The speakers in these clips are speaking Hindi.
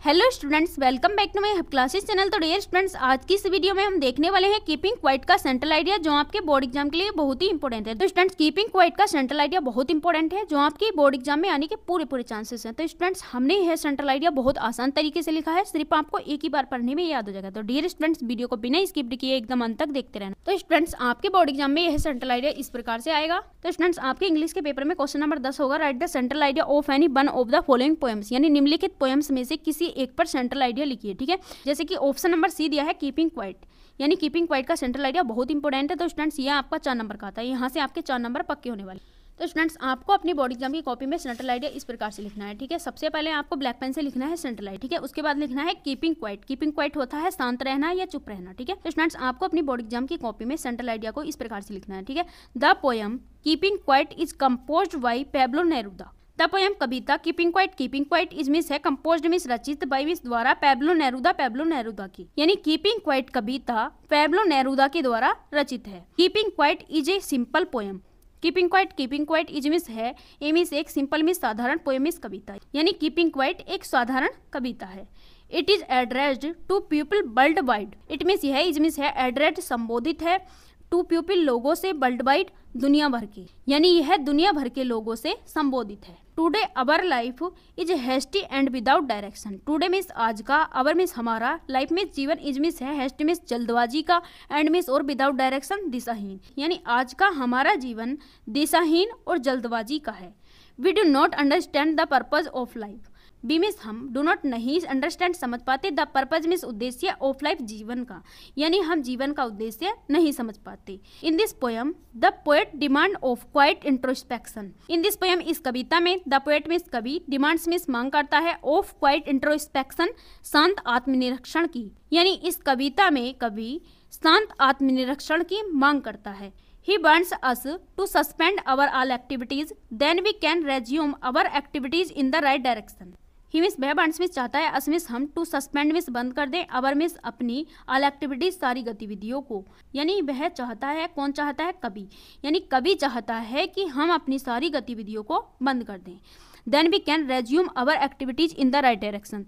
Hello students, welcome back to my hub classes channel. तो डियर स्टूडेंट्स, आज की इस वीडियो में हम देखने वाले हैं कीपिंग क्वाइट का सेंट्रल आइडिया, जो आपके बोर्ड एग्जाम के लिए बहुत ही इंपॉर्टेंट है। तो स्टूडेंट्स, कीपिंग क्वाइट का सेंट्रल आइडिया बहुत इंपॉर्टेंट है, जो आपके बोर्ड एग्जाम में आने के पूरे चांसेस हैं। तो स्टूडेंट्स, हमने यह सेंट्रल आइडिया बहुत आसान तरीके से लिखा है, सिर्फ आपको एक ही बार पढ़ने में याद हो जाएगा। तो डियर स्टूडेंट्स, वीडियो को बिना स्किप किए एकदम अंत तक देखते रहना। तो स्टूडेंट्स, आपके बोर्ड एग्जाम में यह सेंट्रल आइडिया इस प्रकार से आएगा। तो स्टूडेंट्स, आपके इंग्लिश के पेपर में क्वेश्चन नंबर 10 होगा, right the central idea of any one of the following poems, यानी निम्नलिखित पोएम्स में से किसी एक पर सेंट्रल आइडिया लिखिए। ठीक है, जैसे कि ऑप्शन नंबर सी दिया है कीपिंग क्वाइट, यानी कीपिंग क्वाइट का सेंट्रल आइडिया बहुत इंपॉर्टेंट है। तो स्टूडेंट्स, ये आपका 4 नंबर का आता है, यहाँ से आपके 4 नंबर पक्के होने वाले। तो स्टूडेंट्स, आपको अपनी बोर्ड एग्जाम की कॉपी में सेंट्रल आइडिया इस प्रकार से लिखना है। ठीक है, सबसे पहले आपको ब्लैक पेन से लिखना है सेंट्रल आइडिया। ठीक है, उसके बाद लिखना है कीपिंग क्वाइट। कीपिंग क्वाइट होता है शांत रहना या चुप रहना। ठीक है, तो स्टूडेंट्स, आपको अपनी बोर्ड एग्जाम की कॉपी में सेंट्रल आइडिया को इस प्रकार से लिखना है। ठीक है, the poem keeping quiet is composed bye Pablo Neruda. The poem Kavita keeping quiet is means है कंपोज्ड मिस रचित बाय मिस द्वारा पैब्लो नेरुदा की, यानी कीपिंग क्वाइट कविता पैब्लो नेरुदा के द्वारा रचित है। Keeping quiet is a simple poem. Keeping quiet is means है, ए मिस एक, सिंपल मिस साधारण, पोएम मिस कविता, यानी कीपिंग क्वाइट एक साधारण कविता है। It is addressed to people worldwide. It means यह इज मिस है, एड्रेस्ड संबोधित है, टू पीपल लोगों से, वर्ल्ड वाइड दुनिया भर के, यानी यह दुनिया भर के लोगों से संबोधित है। Today our life is hasty and without direction. Today means आज का, अवर मिस हमारा, लाइफ मिस जीवन, इज मिस है हेस्ट मिस जल्दबाजी का, एंड मिस और विदाउट डायरेक्शन दिशाहीन, यानी आज का हमारा जीवन दिशाहीन और जल्दबाजी का है। We do not understand the purpose of life. We means हम, डू नॉट नहीं, अंडरस्टैंड समझ पाते, द पर्पज मिस उद्देश्य, ऑफ लाइफ जीवन का, यानी हम जीवन का उद्देश्य नहीं समझ पाते। In this poem the poet demand of quite introspection. In this poem इस कविता में द पोएट मिस कवि, डिमांड्स मिस मांग करता है, ऑफ क्वाइट इंट्रोस्पेक्शन शांत आत्मनिरीक्षण की, यानी इस कविता में कवि शांत आत्मनिरीक्षण की मांग करता है। He wants us to suspend our all activities, then we can resume our activities in the right direction. He miss वह wants मिस चाहता है, us मिस हम, to suspend मिस बंद कर दें, our मिस अपनी, all activities सारी गतिविधियों को, यानी वह चाहता है, कौन चाहता है? कवि, यानी कवि चाहता है कि हम अपनी सारी गतिविधियों को बंद कर दें। Then we can resume our activities in the right direction.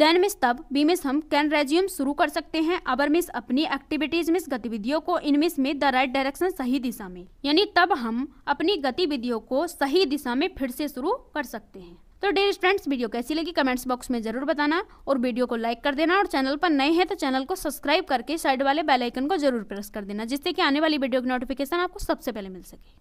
Then miss तब, बी मिस हम, कैन रेज्यूम शुरू कर सकते हैं, अवर मिस अपनी, एक्टिविटीज मिस गतिविधियों को, इन मिस में द राइट डायरेक्शन सही दिशा में, यानी तब हम अपनी गतिविधियों को सही दिशा में फिर से शुरू कर सकते हैं। तो डियर स्टूडेंट्स, वीडियो कैसी लगी कमेंट्स बॉक्स में जरूर बताना, और वीडियो को लाइक कर देना, और चैनल पर नए हैं तो चैनल को सब्सक्राइब करके साइड वाले बेल आइकन को जरूर प्रेस कर देना, जिससे कि आने वाली वीडियो की नोटिफिकेशन आपको सबसे पहले मिल सके।